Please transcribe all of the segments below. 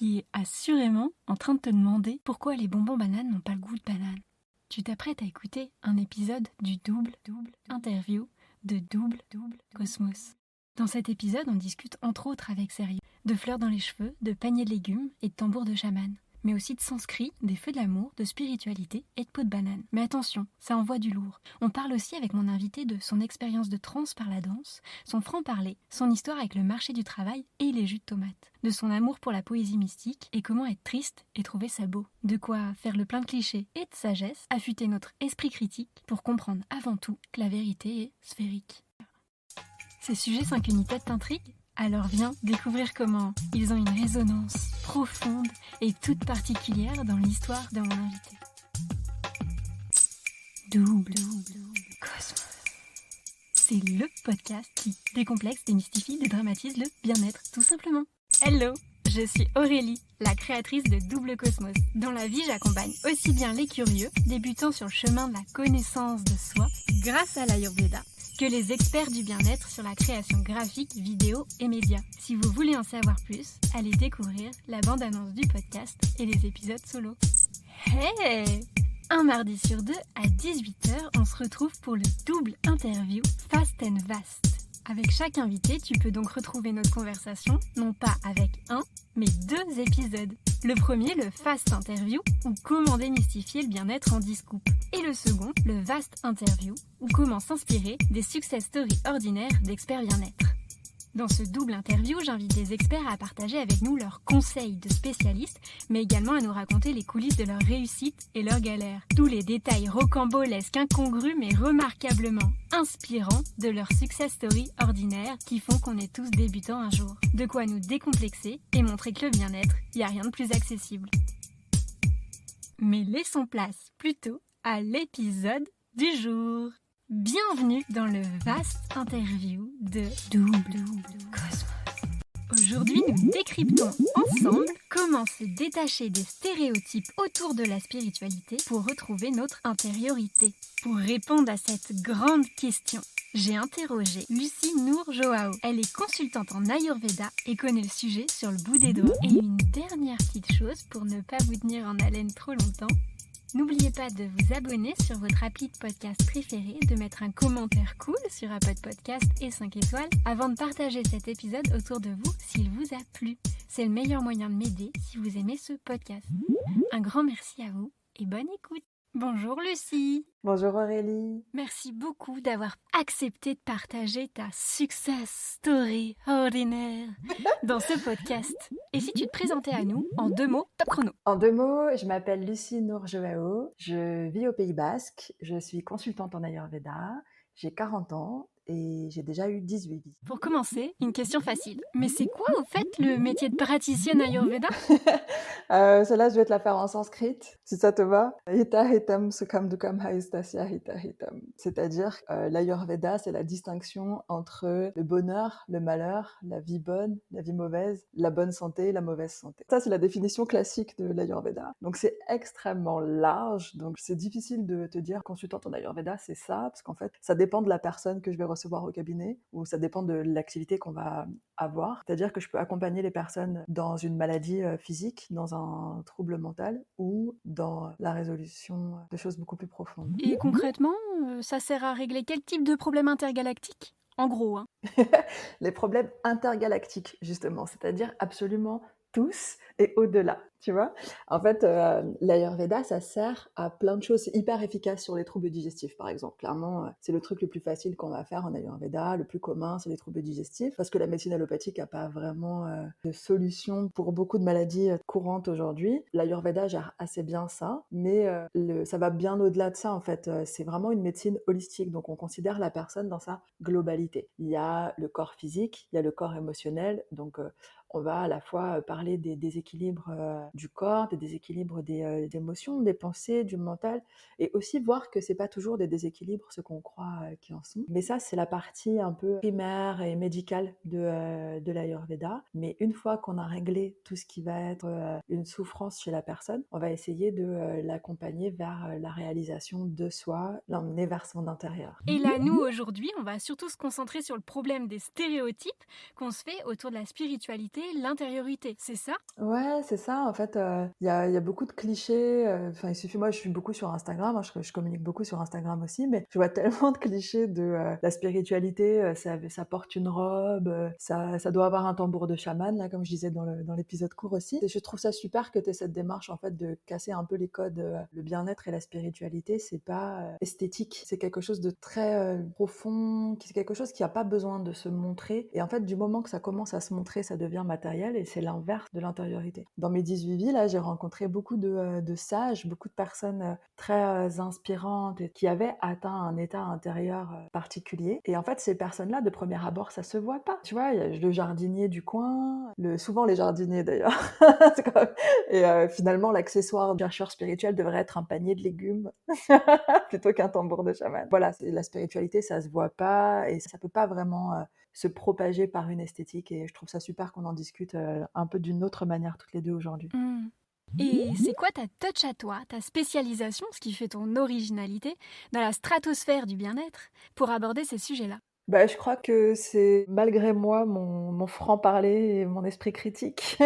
qui est assurément en train de te demander pourquoi les bonbons bananes n'ont pas le goût de banane. Tu t'apprêtes à écouter un épisode du double interview de Double Cosmos. Dans cet épisode, on discute entre autres avec sérieux de fleurs dans les cheveux, de paniers de légumes et de tambours de chaman, mais aussi de sanskrit, des feux de l'amour, de spiritualité et de peau de banane. Mais attention, ça envoie du lourd. On parle aussi avec mon invité de son expérience de transe par la danse, son franc-parler, son histoire avec le marché du travail et les jus de tomates, de son amour pour la poésie mystique et comment être triste et trouver ça beau. De quoi faire le plein de clichés et de sagesse, affûter notre esprit critique pour comprendre avant tout que la vérité est sphérique. Ces sujets 5 unités t'intriguent ? Alors viens découvrir comment ils ont une résonance profonde et toute particulière dans l'histoire de mon invité. Double Cosmos. C'est le podcast qui décomplexe, démystifie, dédramatise le bien-être, tout simplement. Hello, je suis Aurélie, la créatrice de Double Cosmos. Dans la vie, j'accompagne aussi bien les curieux, débutant sur le chemin de la connaissance de soi, grâce à l'Ayurveda, que les experts du bien-être sur la création graphique, vidéo et médias. Si vous voulez en savoir plus, allez découvrir la bande-annonce du podcast et les épisodes solo. Hey! Un mardi sur deux à 18h, on se retrouve pour le double interview Fast and Vast. Avec chaque invité, tu peux donc retrouver notre conversation, non pas avec un, mais 2 épisodes. Le premier, le Fast Interview, ou comment démystifier le bien-être en 10 scoops. Et le second, le Vast Interview, ou comment s'inspirer des success stories ordinaires d'experts bien-être. Dans ce double interview, j'invite des experts à partager avec nous leurs conseils de spécialistes, mais également à nous raconter les coulisses de leur réussite et leurs galères. Tous les détails rocambolesques, incongrus, mais remarquablement inspirants de leurs success stories ordinaires qui font qu'on est tous débutants un jour. De quoi nous décomplexer et montrer que le bien-être, il n'y a rien de plus accessible. Mais laissons place plutôt à l'épisode du jour. Bienvenue dans le vaste interview de Double Cosmos. Aujourd'hui, nous décryptons ensemble comment se détacher des stéréotypes autour de la spiritualité pour retrouver notre intériorité. Pour répondre à cette grande question, j'ai interrogé Lucie Nour-Joao. Elle est consultante en Ayurveda et connaît le sujet sur le bout des doigts. Et une dernière petite chose pour ne pas vous tenir en haleine trop longtemps. N'oubliez pas de vous abonner sur votre appli de podcast préféré, de mettre un commentaire cool sur Apple Podcast et 5 étoiles avant de partager cet épisode autour de vous s'il vous a plu. C'est le meilleur moyen de m'aider si vous aimez ce podcast. Un grand merci à vous et bonne écoute. Bonjour Lucie. Bonjour Aurélie. Merci beaucoup d'avoir accepté de partager ta success story ordinaire dans ce podcast. Et si tu te présentais à nous en 2 mots, top chrono. En 2 mots, je m'appelle Lucie Nour-Joao, je vis au Pays Basque, je suis consultante en Ayurveda, j'ai 40 ans et j'ai déjà eu 18 vies. Pour commencer, une question facile. Mais c'est quoi au fait le métier de praticienne Ayurveda ? Celle-là, je vais te la faire en sanskrit, si ça te va. Hita hitam sukham dukam haistasya hita hitam. C'est-à-dire, l'Ayurveda, c'est la distinction entre le bonheur, le malheur, la vie bonne, la vie mauvaise, la bonne santé, la mauvaise santé. Ça, c'est la définition classique de l'Ayurveda. Donc, c'est extrêmement large. Donc, c'est difficile de te dire consultante en Ayurveda, c'est ça, parce qu'en fait, ça dépend de la personne que je vais recevoir au cabinet, ou ça dépend de l'activité qu'on va avoir. C'est-à-dire que je peux accompagner les personnes dans une maladie physique, dans un trouble mental ou dans la résolution de choses beaucoup plus profondes. Et concrètement, ça sert à régler quel type de problème intergalactique ? En gros, hein. Les problèmes intergalactiques, justement, c'est-à-dire absolument tous et au-delà, tu vois. En fait, l'Ayurveda, ça sert à plein de choses. C'est hyper efficace sur les troubles digestifs, par exemple. Clairement, c'est le truc le plus facile qu'on va faire en Ayurveda. Le plus commun, c'est les troubles digestifs, parce que la médecine allopathique n'a pas vraiment de solution pour beaucoup de maladies courantes aujourd'hui. L'Ayurveda gère assez bien ça, mais ça va bien au-delà de ça, en fait. C'est vraiment une médecine holistique, donc on considère la personne dans sa globalité. Il y a le corps physique, il y a le corps émotionnel, donc on va à la fois parler des déséquilibres du corps, des déséquilibres des émotions, des pensées, du mental, et aussi voir que c'est pas toujours des déséquilibres ce qu'on croit qui en sont. Mais ça, c'est la partie un peu primaire et médicale de l'Ayurveda. Mais une fois qu'on a réglé tout ce qui va être une souffrance chez la personne, on va essayer de l'accompagner vers la réalisation de soi, l'emmener vers son intérieur. Et là, nous, aujourd'hui, on va surtout se concentrer sur le problème des stéréotypes qu'on se fait autour de la spiritualité, l'intériorité, c'est ça ? Ouais, Ouais, c'est ça. En fait, il y a beaucoup de clichés. Enfin, il suffit, moi, je suis beaucoup sur Instagram. Hein, je communique beaucoup sur Instagram aussi, mais je vois tellement de clichés de la spiritualité. Ça porte une robe, ça doit avoir un tambour de chaman, là, comme je disais dans l'épisode court aussi. Et je trouve ça super que tu aies cette démarche, en fait, de casser un peu les codes. Le bien-être et la spiritualité, c'est pas esthétique. C'est quelque chose de très profond. C'est quelque chose qui a pas besoin de se montrer. Et en fait, du moment que ça commence à se montrer, ça devient matériel et c'est l'inverse de l'intériorité. Dans mes 18 vies, là, j'ai rencontré beaucoup de sages, beaucoup de personnes très inspirantes et qui avaient atteint un état intérieur particulier. Et en fait, ces personnes-là, de premier abord, ça se voit pas. Tu vois, il y a le jardinier du coin, souvent les jardiniers d'ailleurs. C'est quand même- Et finalement, l'accessoire du chercheur spirituel devrait être un panier de légumes plutôt qu'un tambour de chaman. Voilà, la spiritualité, ça se voit pas et ça peut pas vraiment se propager par une esthétique. Et je trouve ça super qu'on en discute un peu d'une autre manière toutes les deux aujourd'hui. Hmm. Et c'est quoi ta touch à toi, ta spécialisation, ce qui fait ton originalité, dans la stratosphère du bien-être, pour aborder ces sujets-là? Bah, je crois que c'est malgré moi mon franc-parler et mon esprit critique.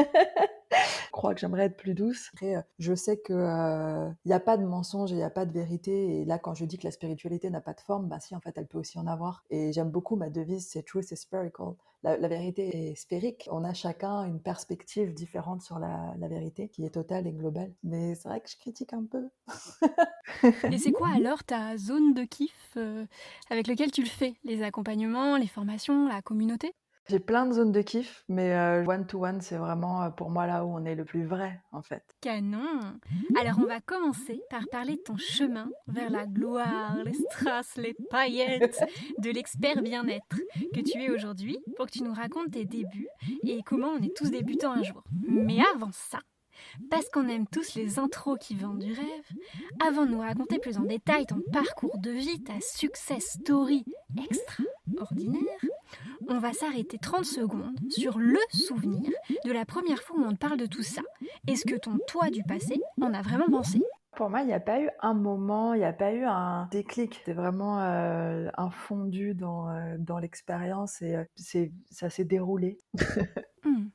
Je crois que j'aimerais être plus douce. Après, je sais que il y a pas de mensonge et il y a pas de vérité. Et là, quand je dis que la spiritualité n'a pas de forme, bah si, en fait, elle peut aussi en avoir. Et j'aime beaucoup ma devise, c'est Truth is spherical. La vérité est sphérique. On a chacun une perspective différente sur la vérité, qui est totale et globale. Mais c'est vrai que je critique un peu. Et c'est quoi alors ta zone de kiff avec lequel tu le fais? Les accompagnements, les formations, la communauté? J'ai plein de zones de kiff, mais one-to-one, c'est vraiment pour moi là où on est le plus vrai, en fait. Canon! Alors on va commencer par parler de ton chemin vers la gloire, les strass, les paillettes, de l'expert bien-être que tu es aujourd'hui pour que tu nous racontes tes débuts et comment on est tous débutants un jour. Mais avant ça, parce qu'on aime tous les intros qui vendent du rêve, avant de nous raconter plus en détail ton parcours de vie, ta success story extraordinaire, on va s'arrêter 30 secondes sur le souvenir de la première fois où on te parle de tout ça. Est-ce que ton toi du passé en a vraiment pensé? Pour moi, il n'y a pas eu un moment, il n'y a pas eu un déclic. C'est vraiment un fondu dans l'expérience et ça s'est déroulé. Hmm.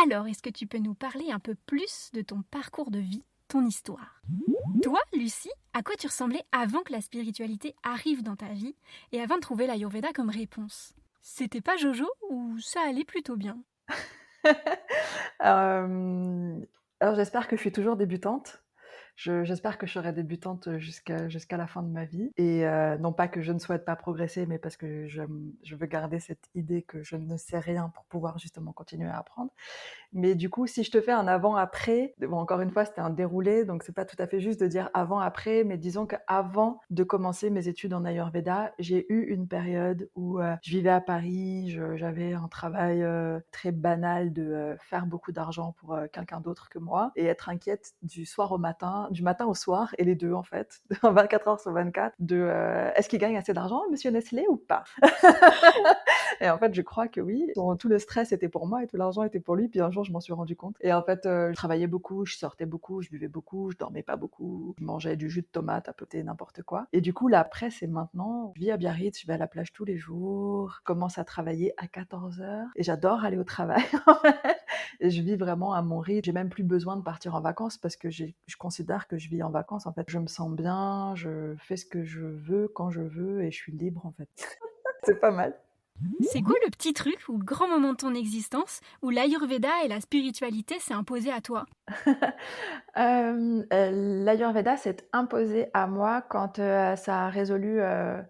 Alors, est-ce que tu peux nous parler un peu plus de ton parcours de vie, ton histoire? Toi, Lucie, à quoi tu ressemblais avant que la spiritualité arrive dans ta vie et avant de trouver l'Ayurveda comme réponse? C'était pas Jojo ou ça allait plutôt bien? Euh, alors j'espère que je suis toujours débutante. J'espère que je serai débutante jusqu'à la fin de ma vie. Et non pas que je ne souhaite pas progresser, mais parce que je veux garder cette idée que je ne sais rien pour pouvoir justement continuer à apprendre. Mais du coup, si je te fais un avant-après, bon, encore une fois, c'était un déroulé, donc c'est pas tout à fait juste de dire avant-après, mais disons qu'avant de commencer mes études en Ayurveda, j'ai eu une période où je vivais à Paris, j'avais un travail très banal de faire beaucoup d'argent pour quelqu'un d'autre que moi et être inquiète du matin au soir, et les deux en fait, 24 heures sur 24, de est-ce qu'il gagne assez d'argent, monsieur Nestlé, ou pas? Et en fait, je crois que oui. Tout le stress était pour moi et tout l'argent était pour lui. Puis un jour, je m'en suis rendu compte. Et en fait, je travaillais beaucoup, je sortais beaucoup, je buvais beaucoup, je dormais pas beaucoup, je mangeais du jus de tomate à côté, n'importe quoi. Et du coup, là, après, c'est maintenant. Je vis à Biarritz, je vais à la plage tous les jours, je commence à travailler à 14 heures et j'adore aller au travail. En fait. Et je vis vraiment à mon rythme. J'ai même plus besoin de partir en vacances parce que je considère que je vis en vacances. En fait, je me sens bien, je fais ce que je veux quand je veux et je suis libre en fait. C'est pas mal. C'est quoi le petit truc ou le grand moment de ton existence où l'Ayurveda et la spiritualité s'est imposé à toi? L'Ayurveda s'est imposé à moi quand ça a résolu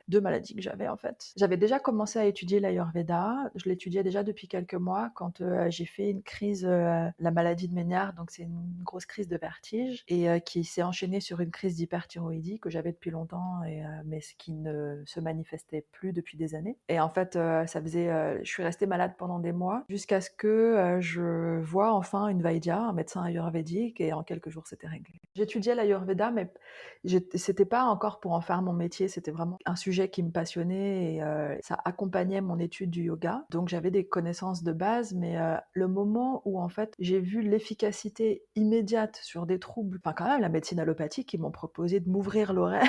2 maladies que j'avais en fait. J'avais déjà commencé à étudier l'Ayurveda, je l'étudiais déjà depuis quelques mois quand j'ai fait une crise, la maladie de Ménière, donc c'est une grosse crise de vertige et qui s'est enchaînée sur une crise d'hyperthyroïdie que j'avais depuis longtemps et mais ce qui ne se manifestait plus depuis des années. Et en fait, je suis restée malade pendant des mois jusqu'à ce que je vois enfin une Vaidya, un médecin ayurvédique, et en quelques jours, c'était réglé. J'étudiais l'Ayurveda, mais c'était pas encore pour en faire mon métier, c'était vraiment un sujet qui me passionnait et ça accompagnait mon étude du yoga. Donc j'avais des connaissances de base, mais le moment où en fait j'ai vu l'efficacité immédiate sur des troubles, enfin quand même la médecine allopathique, ils m'ont proposé de m'ouvrir l'oreille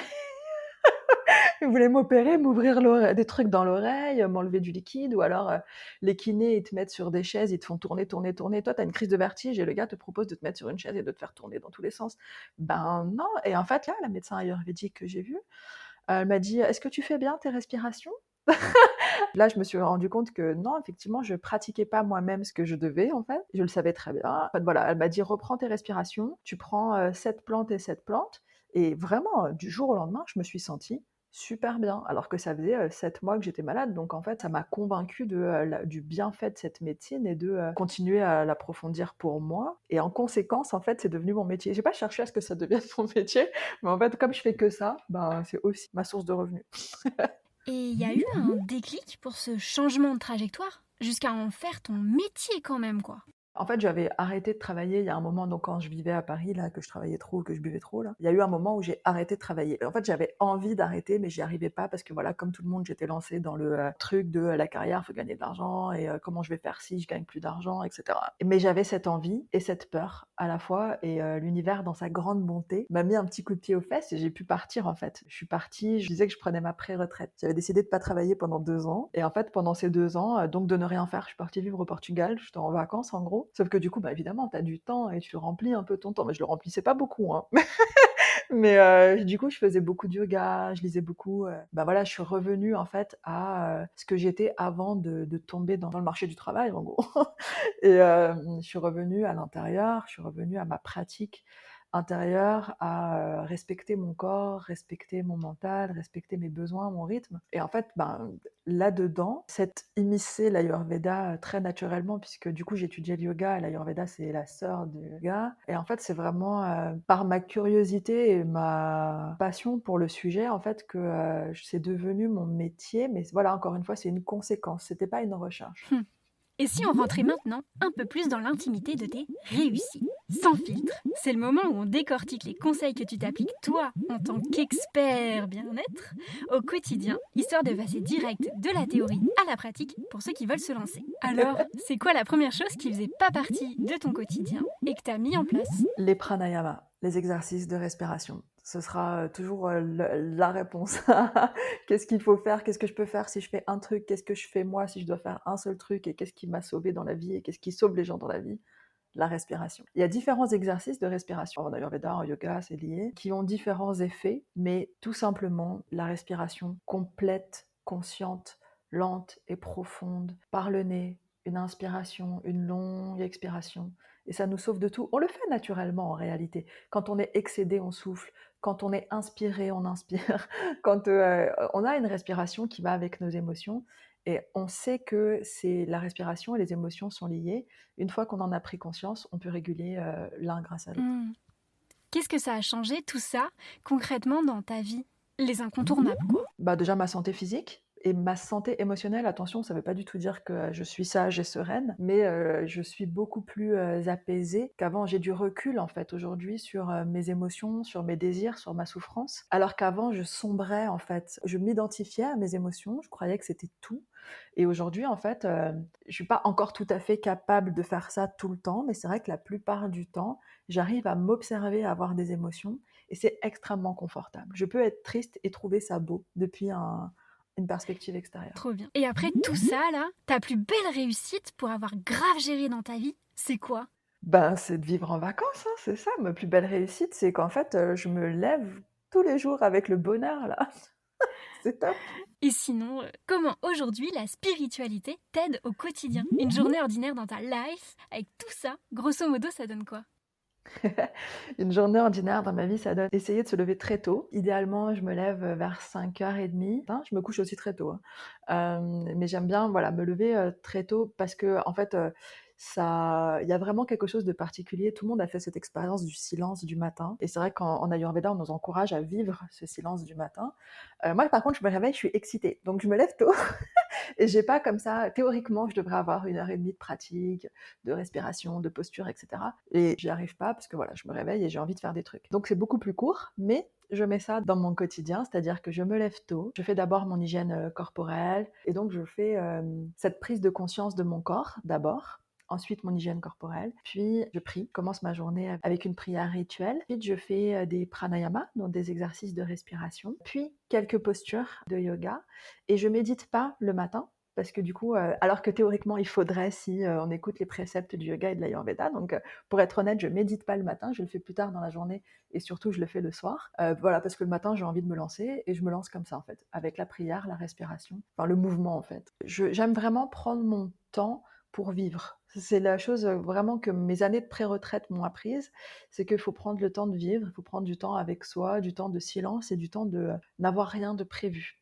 Ils voulaient m'opérer, m'ouvrir des trucs dans l'oreille, m'enlever du liquide, ou alors les kinés, ils te mettent sur des chaises, ils te font tourner, tourner, tourner. Toi, tu as une crise de vertige et le gars te propose de te mettre sur une chaise et de te faire tourner dans tous les sens. Ben non. Et en fait, là, la médecin ayurvédique que j'ai vue, elle m'a dit: «Est-ce que tu fais bien tes respirations?» Là, je me suis rendu compte que non, effectivement, je pratiquais pas moi-même ce que je devais, en fait. Je le savais très bien. En fait, voilà, elle m'a dit: «Reprends tes respirations, tu prends, cette plante et cette plante», et vraiment, du jour au lendemain, je me suis sentie super bien, alors que ça faisait, 7 mois que j'étais malade. Donc en fait, ça m'a convaincue du bienfait de cette médecine et de, continuer à l'approfondir pour moi, et en conséquence, en fait, c'est devenu mon métier. J'ai pas cherché à ce que ça devienne mon métier, mais en fait, comme je fais que ça, ben, c'est aussi ma source de revenus. Et il y a eu un déclic pour ce changement de trajectoire, jusqu'à en faire ton métier quand même, quoi. En fait, j'avais arrêté de travailler il y a un moment, donc quand je vivais à Paris, là, que je travaillais trop, que je buvais trop, là. Il y a eu un moment où j'ai arrêté de travailler. En fait, j'avais envie d'arrêter, mais j'y arrivais pas parce que voilà, comme tout le monde, j'étais lancée dans le truc de la carrière, faut gagner de l'argent, et comment je vais faire si je gagne plus d'argent, etc. Mais j'avais cette envie et cette peur à la fois, et l'univers, dans sa grande bonté, m'a mis un petit coup de pied aux fesses et j'ai pu partir, en fait. Je suis partie, je disais que je prenais ma pré-retraite. J'avais décidé de pas travailler pendant 2 ans, et en fait, pendant ces 2 ans, donc de ne rien faire, je suis partie vivre au Portugal, j'étais en vacances en gros. Sauf que du coup, bah évidemment, tu as du temps et tu remplis un peu ton temps. Mais je le remplissais pas beaucoup, hein. Mais du coup, je faisais beaucoup de yoga, je lisais beaucoup. Bah voilà, je suis revenue en fait à ce que j'étais avant de tomber dans le marché du travail, en gros. Et je suis revenue à l'intérieur, je suis revenue à ma pratique intérieure, à respecter mon corps, respecter mon mental, respecter mes besoins, mon rythme. Et en fait, ben, là-dedans, cette immiscée l'Ayurveda très naturellement, puisque du coup j'étudiais le yoga, et l'Ayurveda c'est la sœur du yoga. Et en fait, c'est vraiment par ma curiosité et ma passion pour le sujet, en fait, que c'est devenu mon métier. Mais voilà, encore une fois, c'est une conséquence, c'était pas une recherche. Et si on rentrait maintenant un peu plus dans l'intimité de tes réussites, sans filtre? C'est le moment où on décortique les conseils que tu t'appliques toi en tant qu'expert bien-être au quotidien, histoire de passer direct de la théorie à la pratique pour ceux qui veulent se lancer. Alors, c'est quoi la première chose qui faisait pas partie de ton quotidien et que tu as mis en place? Les pranayama, les exercices de respiration. Ce sera toujours la réponse. Qu'est-ce qu'il faut faire? Qu'est-ce que je peux faire si je fais un truc? Qu'est-ce que je fais moi si je dois faire un seul truc? Et qu'est-ce qui m'a sauvé dans la vie? Et qu'est-ce qui sauve les gens dans la vie? La respiration. Il y a différents exercices de respiration, en Ayurveda, en yoga, c'est lié, qui ont différents effets, mais tout simplement la respiration complète, consciente, lente et profonde, par le nez, une inspiration, une longue expiration, et ça nous sauve de tout. On le fait naturellement en réalité. Quand on est excédé, on souffle. Quand on est inspiré, on inspire. Quand on a une respiration qui va avec nos émotions, et on sait que c'est la respiration et les émotions sont liées. Une fois qu'on en a pris conscience, on peut réguler l'un grâce à l'autre. Qu'est-ce que ça a changé tout ça concrètement dans ta vie? Les incontournables, quoi. Bah déjà ma santé physique et ma santé émotionnelle. Attention, ça ne veut pas du tout dire que je suis sage et sereine, mais je suis beaucoup plus apaisée qu'avant. J'ai du recul en fait aujourd'hui sur mes émotions, sur mes désirs, sur ma souffrance. Alors qu'avant, je sombrais en fait. Je m'identifiais à mes émotions, je croyais que c'était tout. Et aujourd'hui, en fait, je suis pas encore tout à fait capable de faire ça tout le temps, mais c'est vrai que la plupart du temps, j'arrive à m'observer, à avoir des émotions, et c'est extrêmement confortable. Je peux être triste et trouver ça beau depuis une perspective extérieure. Trop bien. Et après tout ça, là, ta plus belle réussite pour avoir grave géré dans ta vie, c'est quoi? Ben, c'est de vivre en vacances, hein, c'est ça. Ma plus belle réussite, c'est qu'en fait, je me lève tous les jours avec le bonheur, là. C'est top. Et sinon, comment aujourd'hui la spiritualité t'aide au quotidien? Une journée ordinaire dans ta life, avec tout ça, grosso modo, ça donne quoi? Une journée ordinaire dans ma vie, ça donne essayer de se lever très tôt. Idéalement, je me lève vers 5h30. Hein, je me couche aussi très tôt, hein. Mais j'aime bien voilà, me lever très tôt parce que en fait, il y a vraiment quelque chose de particulier. Tout le monde a fait cette expérience du silence du matin. Et c'est vrai qu'en Ayurveda, on nous encourage à vivre ce silence du matin. Moi, par contre, je me réveille, je suis excitée. Donc, je me lève tôt. Et j'ai pas comme ça, théoriquement, je devrais avoir 1h30 de pratique, de respiration, de posture, etc. Et j'y arrive pas parce que voilà, je me réveille et j'ai envie de faire des trucs. Donc c'est beaucoup plus court, mais je mets ça dans mon quotidien, c'est-à-dire que je me lève tôt, je fais d'abord mon hygiène corporelle, et donc je fais cette prise de conscience de mon corps d'abord. ensuite mon hygiène corporelle, puis je prie, je commence ma journée avec une prière rituelle, ensuite je fais des pranayama, donc des exercices de respiration, puis quelques postures de yoga, et je médite pas le matin, parce que du coup, alors que théoriquement il faudrait si on écoute les préceptes du yoga et de l'ayurveda, donc pour être honnête, je médite pas le matin, je le fais plus tard dans la journée et surtout je le fais le soir. Voilà, parce que le matin j'ai envie de me lancer et je me lance comme ça en fait, avec la prière, la respiration, enfin le mouvement en fait. J'aime vraiment prendre mon temps pour vivre. C'est la chose vraiment que mes années de pré-retraite m'ont apprise, c'est qu'il faut prendre le temps de vivre, il faut prendre du temps avec soi, du temps de silence et du temps de n'avoir rien de prévu.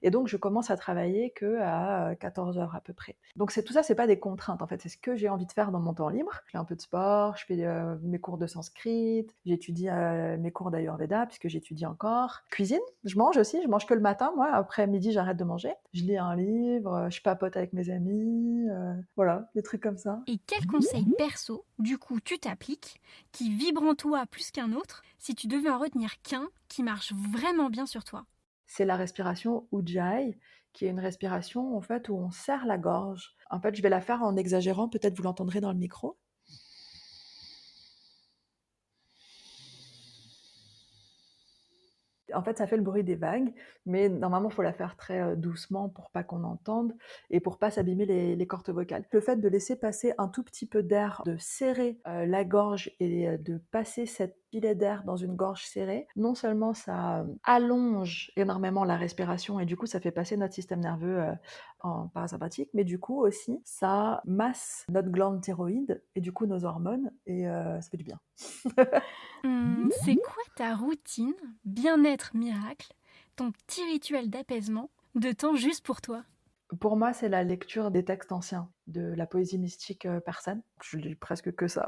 Et donc, je commence à travailler qu'à 14 heures à peu près. Donc, tout ça, c'est pas des contraintes, en fait. C'est ce que j'ai envie de faire dans mon temps libre. Je fais un peu de sport, je fais mes cours de sanskrit, j'étudie mes cours d'Ayurveda, puisque j'étudie encore. Cuisine, je mange aussi, je mange que le matin, moi. Après midi, j'arrête de manger. Je lis un livre, je papote avec mes amis, voilà, des trucs comme ça. Et quel conseil perso, du coup, tu t'appliques, qui vibre en toi plus qu'un autre, si tu devais en retenir qu'un qui marche vraiment bien sur toi? C'est la respiration Ujjayi, qui est une respiration en fait où on serre la gorge. En fait, je vais la faire en exagérant, peut-être vous l'entendrez dans le micro. En fait, ça fait le bruit des vagues, mais normalement, il faut la faire très doucement pour pas qu'on entende et pour pas s'abîmer les cordes vocales. Le fait de laisser passer un tout petit peu d'air, de serrer la gorge et de passer cette filet d'air dans une gorge serrée, non seulement ça allonge énormément la respiration et du coup, ça fait passer notre système nerveux en parasympathique, mais du coup aussi, ça masse notre glande thyroïde et du coup nos hormones et ça fait du bien. C'est quoi ta routine, bien-être miracle, ton petit rituel d'apaisement, de temps juste pour toi? Pour moi, c'est la lecture des textes anciens, de la poésie mystique persane. Je lis presque que ça.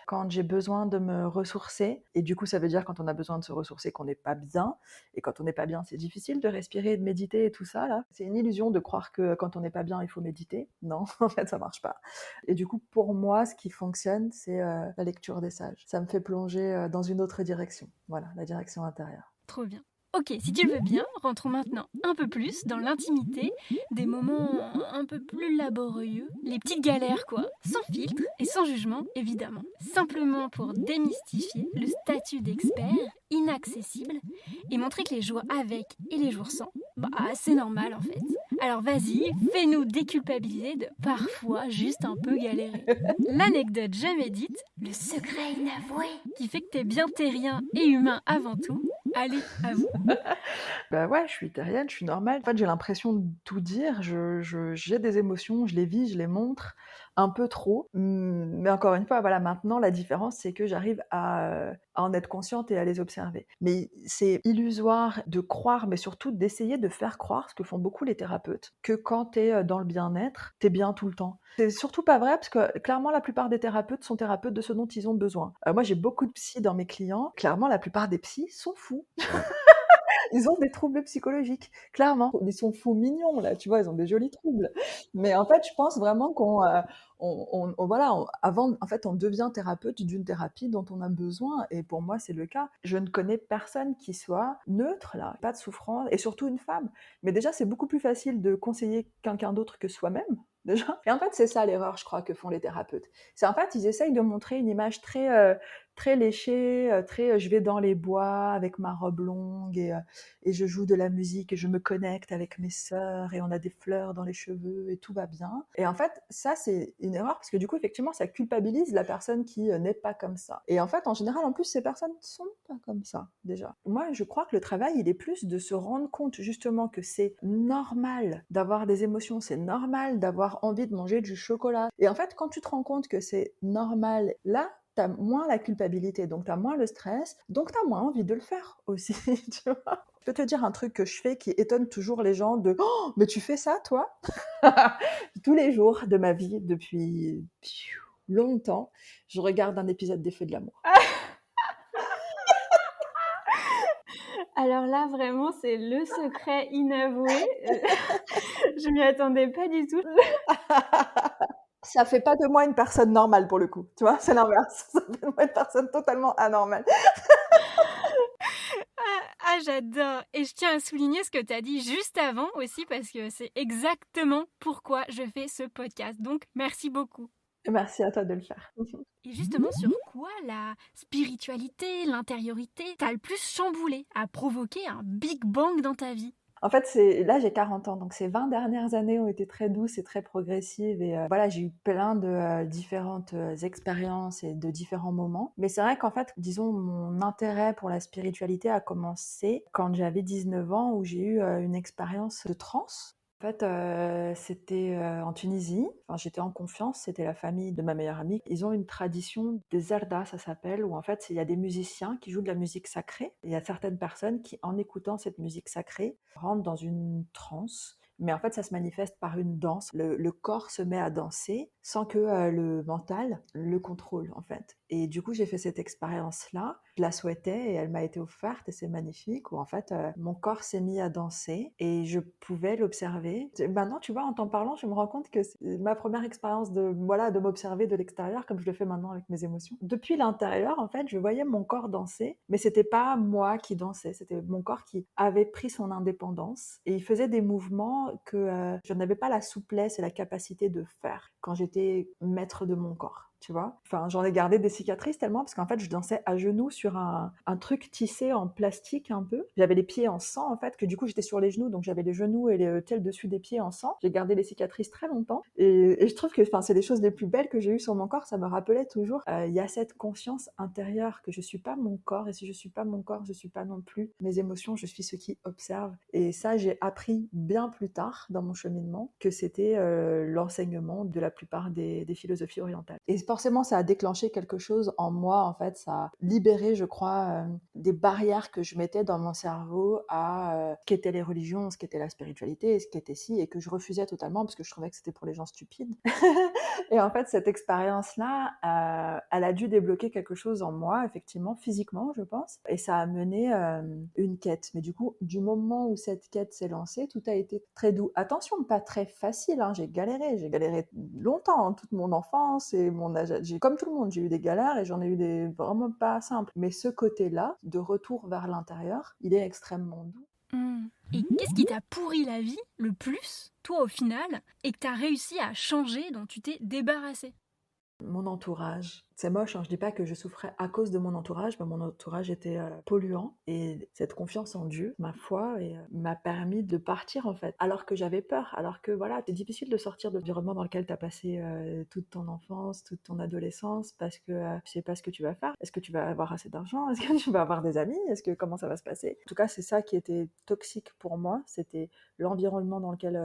Quand j'ai besoin de me ressourcer, et du coup, ça veut dire quand on a besoin de se ressourcer qu'on n'est pas bien, et quand on n'est pas bien, c'est difficile de respirer, de méditer et tout ça, là. C'est une illusion de croire que quand on n'est pas bien, il faut méditer. Non, en fait, ça marche pas. Et du coup, pour moi, ce qui fonctionne, c'est la lecture des sages. Ça me fait plonger dans une autre direction. Voilà, la direction intérieure. Trop bien. Ok, si tu le veux bien, rentrons maintenant un peu plus dans l'intimité, des moments un peu plus laborieux, les petites galères quoi, sans filtre et sans jugement évidemment. Simplement pour démystifier le statut d'expert inaccessible et montrer que les jours avec et les jours sans, c'est normal en fait. Alors vas-y, fais-nous déculpabiliser de parfois juste un peu galérer. L'anecdote jamais dite, le secret inavoué, qui fait que t'es bien terrien et humain avant tout. Allez, à vous. Bah ouais, je suis terrienne, je suis normale. En fait, j'ai l'impression de tout dire. J'ai des émotions, je les vis, je les montre un peu trop. Mais encore une fois, voilà, maintenant, la différence, c'est que j'arrive à en être consciente et à les observer. Mais c'est illusoire de croire, mais surtout d'essayer de faire croire, ce que font beaucoup les thérapeutes, que quand t'es dans le bien-être, t'es bien tout le temps. C'est surtout pas vrai, parce que clairement, la plupart des thérapeutes sont thérapeutes de ce dont ils ont besoin. Moi, j'ai beaucoup de psys dans mes clients. Clairement, la plupart des psys sont fous. Ils ont des troubles psychologiques, clairement. Ils sont fous mignons, là, tu vois, ils ont des jolis troubles. Mais en fait, je pense vraiment avant, en fait, on devient thérapeute d'une thérapie dont on a besoin. Et pour moi, c'est le cas. Je ne connais personne qui soit neutre, là, pas de souffrance, et surtout une femme. Mais déjà, c'est beaucoup plus facile de conseiller quelqu'un d'autre que soi-même. Déjà. Et en fait, c'est ça l'erreur, je crois, que font les thérapeutes. C'est en fait, ils essayent de montrer une image très léchée, je vais dans les bois avec ma robe longue et je joue de la musique et je me connecte avec mes sœurs et on a des fleurs dans les cheveux et tout va bien. Et en fait, ça, c'est une erreur parce que du coup, effectivement, ça culpabilise la personne qui n'est pas comme ça. Et en fait, en général, en plus, ces personnes ne sont pas comme ça, déjà. Moi, je crois que le travail, il est plus de se rendre compte justement que c'est normal d'avoir des émotions, c'est normal d'avoir envie de manger du chocolat. Et en fait, quand tu te rends compte que c'est normal, là, t'as moins la culpabilité, donc t'as moins le stress, donc t'as moins envie de le faire aussi, tu vois. Je peux te dire un truc que je fais qui étonne toujours les gens de « Oh, mais tu fais ça, toi ?» Tous les jours de ma vie, depuis longtemps, je regarde un épisode des Feux de l'amour. Alors là, vraiment, c'est le secret inavoué. Je m'y attendais pas du tout. Ça fait pas de moi une personne normale pour le coup, tu vois, c'est l'inverse. Ça fait de moi une personne totalement anormale. Ah, j'adore. Et je tiens à souligner ce que tu as dit juste avant aussi, parce que c'est exactement pourquoi je fais ce podcast. Donc, merci beaucoup. Merci à toi de le faire. Et justement, sur quoi la spiritualité, l'intériorité t'a le plus chamboulé, a provoqué un Big Bang dans ta vie? En fait, là, j'ai 40 ans, donc ces 20 dernières années ont été très douces et très progressives. Et voilà, j'ai eu plein de différentes expériences et de différents moments. Mais c'est vrai qu'en fait, disons, mon intérêt pour la spiritualité a commencé quand j'avais 19 ans, où j'ai eu une expérience de transe. En fait, c'était en Tunisie. Enfin, j'étais en confiance, c'était la famille de ma meilleure amie. Ils ont une tradition des zardas, ça s'appelle, où en fait, il y a des musiciens qui jouent de la musique sacrée. Il y a certaines personnes qui, en écoutant cette musique sacrée, rentrent dans une transe. Mais en fait, ça se manifeste par une danse. Le corps se met à danser sans que le mental le contrôle, en fait. Et du coup, j'ai fait cette expérience-là. Je la souhaitais et elle m'a été offerte et c'est magnifique. Où en fait, mon corps s'est mis à danser et je pouvais l'observer. Maintenant, tu vois, en t'en parlant, je me rends compte que c'est ma première expérience de m'observer de l'extérieur, comme je le fais maintenant avec mes émotions. Depuis l'intérieur, en fait, je voyais mon corps danser, mais c'était pas moi qui dansais, c'était mon corps qui avait pris son indépendance et il faisait des mouvements que je n'avais pas la souplesse et la capacité de faire quand j'étais maître de mon corps. Tu vois, enfin, j'en ai gardé des cicatrices tellement parce qu'en fait, je dansais à genoux sur un truc tissé en plastique un peu. J'avais les pieds en sang en fait, que du coup j'étais sur les genoux, donc j'avais les genoux et le dessus des pieds en sang. J'ai gardé les cicatrices très longtemps et je trouve que c'est les choses les plus belles que j'ai eues sur mon corps. Ça me rappelait toujours, il y a cette conscience intérieure que je suis pas mon corps et si je suis pas mon corps, je suis pas non plus mes émotions. Je suis ce qui observe et ça j'ai appris bien plus tard dans mon cheminement que c'était l'enseignement de la plupart des philosophies orientales. Et forcément, ça a déclenché quelque chose en moi, en fait, ça a libéré, je crois, des barrières que je mettais dans mon cerveau à ce qu'étaient les religions, ce qu'était la spiritualité, ce qu'était ci, et que je refusais totalement parce que je trouvais que c'était pour les gens stupides. Et en fait, cette expérience-là, elle a dû débloquer quelque chose en moi, effectivement, physiquement, je pense, et ça a mené une quête. Mais du coup, du moment où cette quête s'est lancée, tout a été très doux. Attention, pas très facile, hein, j'ai galéré longtemps, hein, toute mon enfance et mon âge. Comme tout le monde, j'ai eu des galères et j'en ai eu des vraiment pas simples. Mais ce côté-là, de retour vers l'intérieur, il est extrêmement doux. Et qu'est-ce qui t'a pourri la vie le plus, toi au final, et que t'as réussi à changer, dont tu t'es débarrassé? Mon entourage. C'est moche, hein, je dis pas que je souffrais à cause de mon entourage, mais mon entourage était polluant et cette confiance en Dieu, ma foi, m'a permis de partir en fait. Alors que j'avais peur, alors que voilà, c'est difficile de sortir de l'environnement dans lequel tu as passé toute ton enfance, toute ton adolescence, parce que tu sais pas ce que tu vas faire. Est-ce que tu vas avoir assez d'argent? Est-ce que tu vas avoir des amis? Comment ça va se passer? En tout cas, c'est ça qui était toxique pour moi, c'était l'environnement dans lequel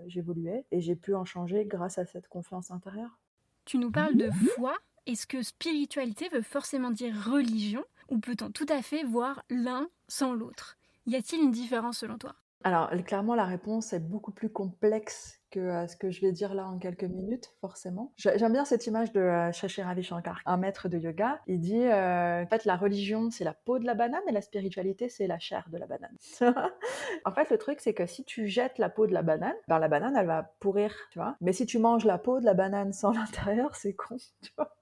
j'évoluais et j'ai pu en changer grâce à cette confiance intérieure. Tu nous parles de foi. Est-ce que spiritualité veut forcément dire religion, ou peut-on tout à fait voir l'un sans l'autre? Y a-t-il une différence selon toi? Alors, clairement, la réponse est beaucoup plus complexe que ce que je vais dire là en quelques minutes, forcément. J'aime bien cette image de Shashi Ravi Shankar, un maître de yoga. Il dit, en fait, la religion, c'est la peau de la banane et la spiritualité, c'est la chair de la banane. En fait, le truc, c'est que si tu jettes la peau de la banane, ben, la banane, elle va pourrir, tu vois. Mais si tu manges la peau de la banane sans l'intérieur, c'est con, tu vois.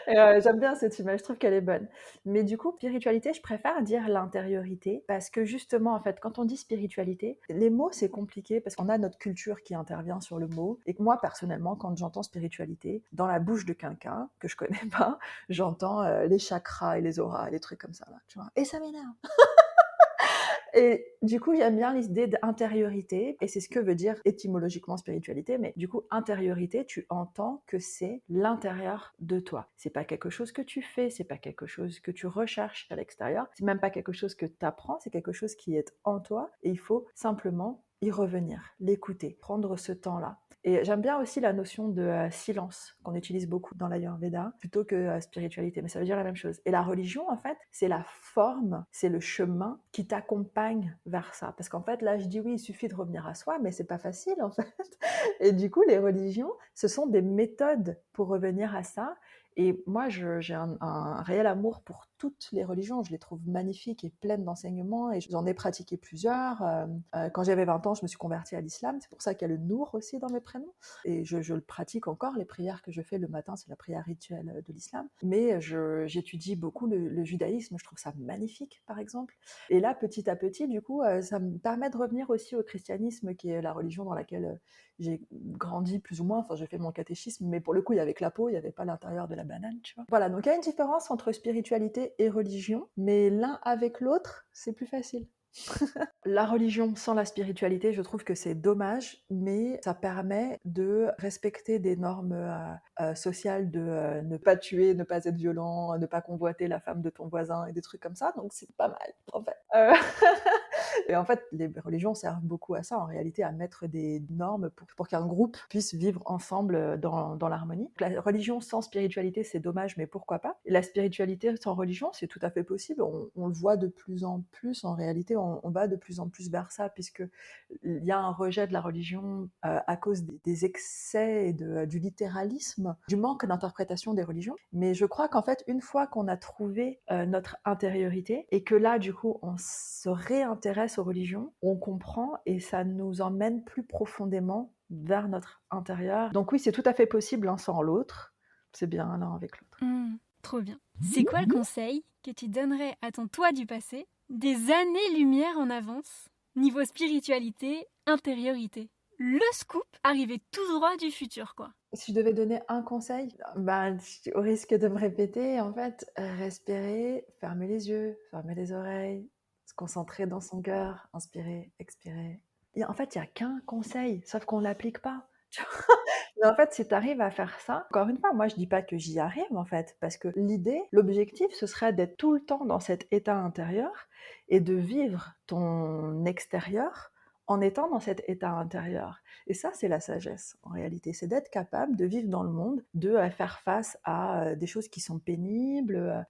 Et j'aime bien cette image, je trouve qu'elle est bonne. Mais du coup, spiritualité, je préfère dire l'intériorité parce que justement, en fait, quand on dit spiritualité, les mots, c'est compliqué parce qu'on a notre culture qui intervient sur le mot. Et que moi, personnellement, quand j'entends spiritualité, dans la bouche de quelqu'un que je connais pas, j'entends les chakras et les auras, et les trucs comme ça, là, tu vois. Et ça m'énerve. Et du coup, j'aime bien l'idée d'intériorité, et c'est ce que veut dire étymologiquement spiritualité, mais du coup, intériorité, tu entends que c'est l'intérieur de toi. C'est pas quelque chose que tu fais, c'est pas quelque chose que tu recherches à l'extérieur, c'est même pas quelque chose que tu apprends, c'est quelque chose qui est en toi, et il faut simplement y revenir, l'écouter, prendre ce temps-là. Et j'aime bien aussi la notion de silence qu'on utilise beaucoup dans l'Ayurveda plutôt que spiritualité, mais ça veut dire la même chose. Et la religion, en fait, c'est la forme, c'est le chemin qui t'accompagne vers ça. Parce qu'en fait, là, je dis oui, il suffit de revenir à soi, mais c'est pas facile, en fait. Et du coup, les religions, ce sont des méthodes pour revenir à ça. Et moi, j'ai un réel amour pour toutes les religions. Je les trouve magnifiques et pleines d'enseignements et j'en ai pratiqué plusieurs. Quand j'avais 20 ans, je me suis convertie à l'islam. C'est pour ça qu'il y a le Nour aussi dans mes prénoms. Et je le pratique encore. Les prières que je fais le matin, c'est la prière rituelle de l'islam. Mais j'étudie beaucoup le judaïsme. Je trouve ça magnifique, par exemple. Et là, petit à petit, du coup, ça me permet de revenir aussi au christianisme, qui est la religion dans laquelle j'ai grandi plus ou moins. Enfin, j'ai fait mon catéchisme, mais pour le coup, il y avait que la peau, il n'y avait pas l'intérieur de la banane, tu vois. Voilà, donc il y a une différence entre spiritualité et religion, mais l'un avec l'autre, c'est plus facile. La religion sans la spiritualité, je trouve que c'est dommage, mais ça permet de respecter des normes sociales de ne pas tuer, ne pas être violent, ne pas convoiter la femme de ton voisin et des trucs comme ça, donc c'est pas mal, en fait. Et en fait, les religions servent beaucoup à ça, en réalité, à mettre des normes pour qu'un groupe puisse vivre ensemble dans l'harmonie. La religion sans spiritualité, c'est dommage, mais pourquoi pas? Et la spiritualité sans religion, c'est tout à fait possible. On le voit de plus en plus, en réalité, on va de plus en plus vers ça, puisqu'il y a un rejet de la religion à cause des excès et du littéralisme, du manque d'interprétation des religions. Mais je crois qu'en fait, une fois qu'on a trouvé notre intériorité, et que là, du coup, on se réintéresse aux religions, on comprend et ça nous emmène plus profondément vers notre intérieur. Donc oui, c'est tout à fait possible l'un sans l'autre. C'est bien l'un avec l'autre. Trop bien. C'est quoi le conseil que tu donnerais à ton toi du passé, des années-lumière en avance, niveau spiritualité, intériorité? Le scoop arrivé tout droit du futur, quoi. Si je devais donner un conseil, au risque de me répéter, en fait, respirer, fermer les yeux, fermer les oreilles, se concentrer dans son cœur, inspirer, expirer. Et en fait, il n'y a qu'un conseil, sauf qu'on ne l'applique pas. Mais en fait, si tu arrives à faire ça, encore une fois, moi je dis pas que j'y arrive en fait, parce que l'objectif, ce serait d'être tout le temps dans cet état intérieur et de vivre ton extérieur en étant dans cet état intérieur. Et ça, c'est la sagesse en réalité, c'est d'être capable de vivre dans le monde, de faire face à des choses qui sont pénibles.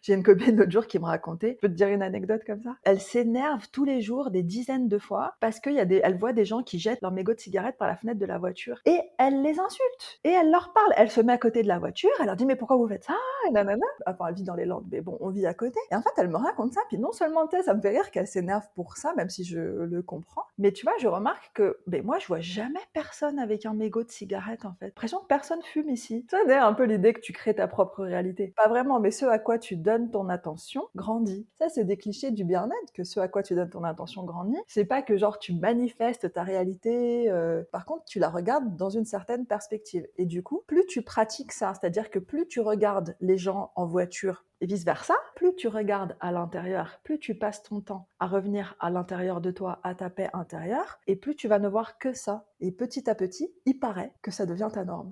J'ai une copine l'autre jour qui me racontait, je peux te dire une anecdote comme ça, elle s'énerve tous les jours des dizaines de fois parce qu'elle voit des gens qui jettent leur mégot de cigarette par la fenêtre de la voiture et elle les insulte et elle leur parle. Elle se met à côté de la voiture, elle leur dit mais pourquoi vous faites ça et nanana. Enfin, elle vit dans les Landes, mais bon, on vit à côté. Et en fait, elle me raconte ça, puis non seulement ça me fait rire qu'elle s'énerve pour ça, même si je le comprends, mais tu vois, je remarque que moi, je vois jamais personne avec un mégot de cigarette en fait. J'ai l'impression que personne fume ici. Tu sais, un peu l'idée que tu crées ta propre réalité. Pas vraiment, mais ce à quoi tu donnes ton attention grandit. Ça, c'est des clichés du bien-être, que ce à quoi tu donnes ton attention grandit. C'est pas que genre tu manifestes ta réalité, par contre, tu la regardes dans une certaine perspective. Et du coup, plus tu pratiques ça, c'est-à-dire que plus tu regardes les gens en voiture et vice-versa, plus tu regardes à l'intérieur, plus tu passes ton temps à revenir à l'intérieur de toi, à ta paix intérieure, et plus tu vas ne voir que ça. Et petit à petit, il paraît que ça devient ta norme.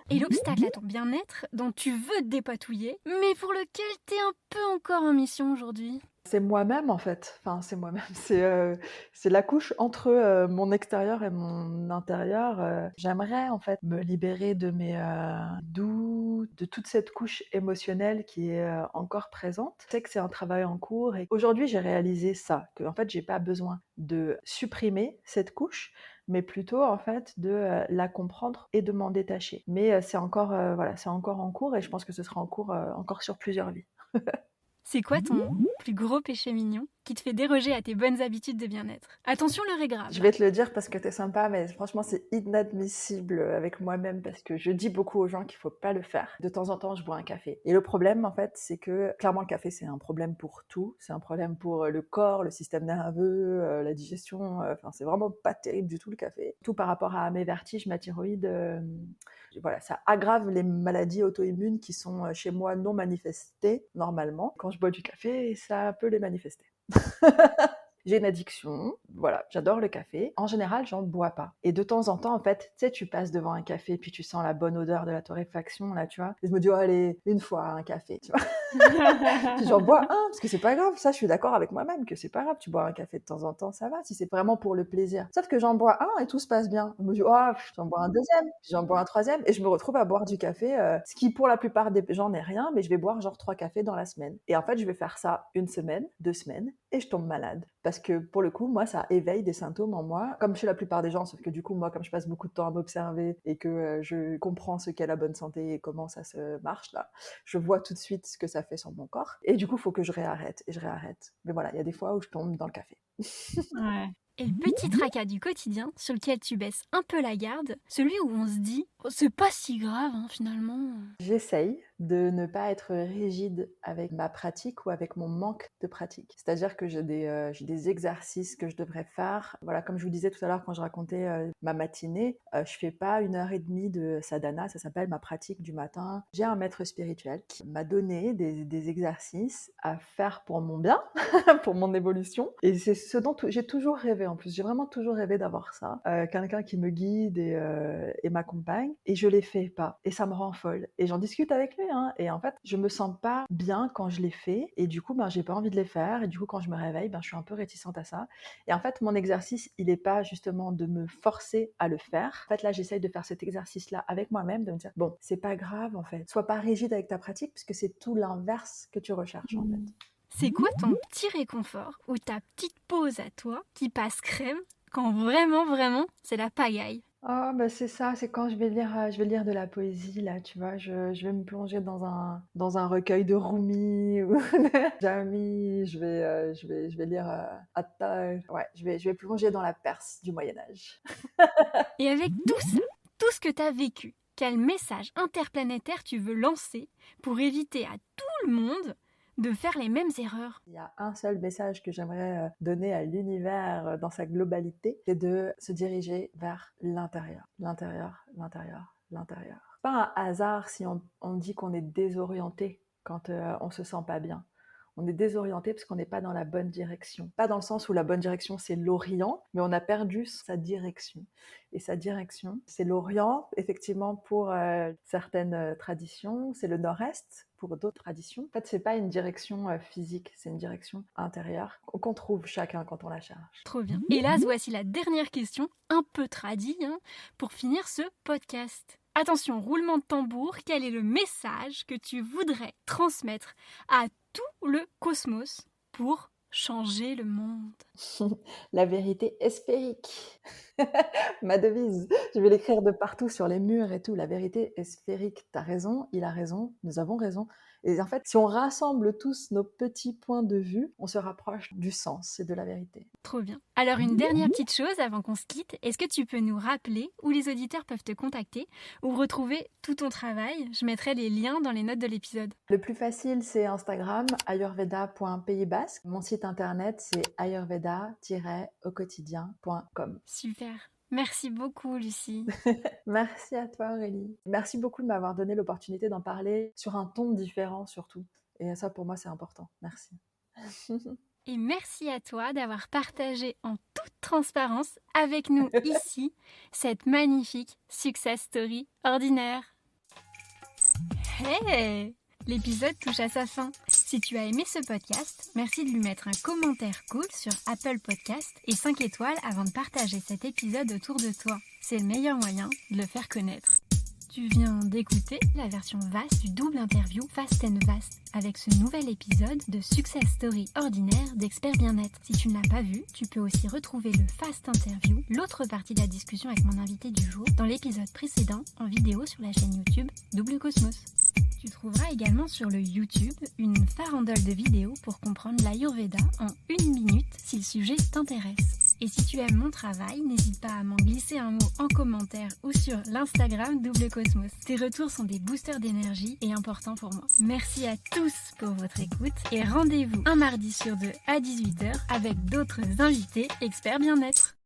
Et l'obstacle à ton bien-être dont tu veux te dépatouiller, mais pour lequel t'es un peu encore en mission aujourd'hui? C'est moi-même en fait, enfin c'est moi-même, c'est la couche entre mon extérieur et mon intérieur. J'aimerais en fait me libérer de mes doutes, de toute cette couche émotionnelle qui est encore présente. Je sais que c'est un travail en cours et aujourd'hui j'ai réalisé ça, que en fait j'ai pas besoin de supprimer cette couche, mais plutôt en fait de la comprendre et de m'en détacher. Mais c'est encore voilà, c'est encore en cours et je pense que ce sera en cours encore sur plusieurs vies. C'est quoi ton plus gros péché mignon qui te fait déroger à tes bonnes habitudes de bien-être? Attention, l'heure est grave. Je vais te le dire parce que t'es sympa, mais franchement, c'est inadmissible avec moi-même parce que je dis beaucoup aux gens qu'il faut pas le faire. De temps en temps, je bois un café. Et le problème, en fait, c'est que clairement, le café, c'est un problème pour tout. C'est un problème pour le corps, le système nerveux, la digestion. Enfin, c'est vraiment pas terrible du tout, le café. Tout par rapport à mes vertiges, ma thyroïde. Voilà, ça aggrave les maladies auto-immunes qui sont chez moi non manifestées normalement. Quand je bois du café, ça peut les manifester. J'ai une addiction, voilà, j'adore le café. En général, j'en bois pas. Et de temps en temps, en fait, tu sais, tu passes devant un café, puis tu sens la bonne odeur de la torréfaction, là, tu vois. Et je me dis, oh, allez, une fois, un café, tu vois. Puis j'en bois un, parce que c'est pas grave. Ça, je suis d'accord avec moi-même que c'est pas grave. Tu bois un café de temps en temps, ça va, si c'est vraiment pour le plaisir. Sauf que j'en bois un et tout se passe bien. Je me dis, oh, j'en bois un deuxième, puis j'en bois un troisième, et je me retrouve à boire du café, ce qui, pour la plupart des gens, n'est rien, mais je vais boire genre 3 cafés dans la semaine. Et en fait, je vais faire ça une semaine, 2 semaines, et je tombe malade. parce que pour le coup, moi, ça éveille des symptômes en moi, comme chez la plupart des gens, sauf que du coup, moi, comme je passe beaucoup de temps à m'observer et que je comprends ce qu'est la bonne santé et comment ça se marche, là, je vois tout de suite ce que ça fait sur mon corps. Et du coup, il faut que je réarrête, et je réarrête. Mais voilà, il y a des fois où je tombe dans le café. Ouais. Et le petit tracas du quotidien sur lequel tu baisses un peu la garde, celui où on se dit oh, c'est pas si grave finalement. J'essaye de ne pas être rigide avec ma pratique ou avec mon manque de pratique. C'est-à-dire que j'ai des exercices que je devrais faire. Voilà, comme je vous disais tout à l'heure quand je racontais ma matinée, je fais pas 1h30 de sadhana, ça s'appelle ma pratique du matin. J'ai un maître spirituel qui m'a donné des exercices à faire pour mon bien, pour mon évolution. Et c'est ce dont j'ai toujours rêvé en plus. J'ai vraiment toujours rêvé d'avoir ça. Quelqu'un qui me guide et m'accompagne. Et je les fais pas. Et ça me rend folle. Et j'en discute avec lui. Hein. Et en fait, je me sens pas bien quand je les fais. Et du coup, j'ai pas envie de les faire. Et du coup, quand je me réveille, je suis un peu réticente à ça. Et en fait, mon exercice, il est pas justement de me forcer à le faire. En fait, là, j'essaye de faire cet exercice-là avec moi-même, de me dire, bon, c'est pas grave en fait. Sois pas rigide avec ta pratique, puisque c'est tout l'inverse que tu recherches en fait. C'est quoi ton petit réconfort ou ta petite pause à toi qui passe crème quand vraiment, c'est la pagaille? Oh, c'est ça, c'est quand je vais lire de la poésie, là, tu vois, je vais me plonger dans un recueil de Rumi ou de Jami, je vais lire Attal, ouais, je vais plonger dans la Perse du Moyen-Âge. Et avec tout ça, tout ce que tu as vécu, quel message interplanétaire tu veux lancer pour éviter à tout le monde de faire les mêmes erreurs? Il y a un seul message que j'aimerais donner à l'univers dans sa globalité, c'est de se diriger vers l'intérieur. L'intérieur, l'intérieur, l'intérieur. C'est pas un hasard si on dit qu'on est désorienté quand on se sent pas bien. On est désorienté parce qu'on n'est pas dans la bonne direction. Pas dans le sens où la bonne direction, c'est l'Orient, mais on a perdu sa direction. Et sa direction, c'est l'Orient, effectivement, pour certaines traditions, c'est le Nord-Est pour d'autres traditions. En fait, c'est pas une direction physique, c'est une direction intérieure qu'on trouve chacun quand on la cherche. Trop bien. Et là, voici la dernière question, un peu tradie, pour finir ce podcast. Attention, roulement de tambour, quel est le message que tu voudrais transmettre à tout le cosmos pour changer le monde? La vérité est sphérique. Ma devise. Je vais l'écrire de partout sur les murs et tout. La vérité est sphérique. T'as raison, il a raison, nous avons raison. Et en fait, si on rassemble tous nos petits points de vue, on se rapproche du sens et de la vérité. Trop bien. Alors une dernière petite chose avant qu'on se quitte, est-ce que tu peux nous rappeler où les auditeurs peuvent te contacter ou retrouver tout ton travail? Je mettrai les liens dans les notes de l'épisode. Le plus facile, c'est Instagram, ayurveda.pays basque. Mon site internet, c'est ayurveda-auquotidien.com. Super. Merci beaucoup, Lucie. Merci à toi, Aurélie. Merci beaucoup de m'avoir donné l'opportunité d'en parler sur un ton différent, surtout. Et ça, pour moi, c'est important. Merci. Et merci à toi d'avoir partagé en toute transparence avec nous ici cette magnifique success story ordinaire. Hey! L'épisode touche à sa fin. Si tu as aimé ce podcast, merci de lui mettre un commentaire cool sur Apple Podcast et 5 étoiles avant de partager cet épisode autour de toi. C'est le meilleur moyen de le faire connaître. Tu viens d'écouter la version vaste du double interview Fast and Vast avec ce nouvel épisode de Success Story ordinaire d'Expert Bien-être. Si tu ne l'as pas vu, tu peux aussi retrouver le Fast Interview, l'autre partie de la discussion avec mon invité du jour, dans l'épisode précédent en vidéo sur la chaîne YouTube Double Cosmos. Tu trouveras également sur le YouTube une farandole de vidéos pour comprendre l'Ayurveda en 1 minute si le sujet t'intéresse. Et si tu aimes mon travail, n'hésite pas à m'en glisser un mot en commentaire ou sur l'Instagram Double Cosmos. Tes retours sont des boosters d'énergie et importants pour moi. Merci à tous pour votre écoute et rendez-vous un mardi sur 2 à 18h avec d'autres invités experts bien-être.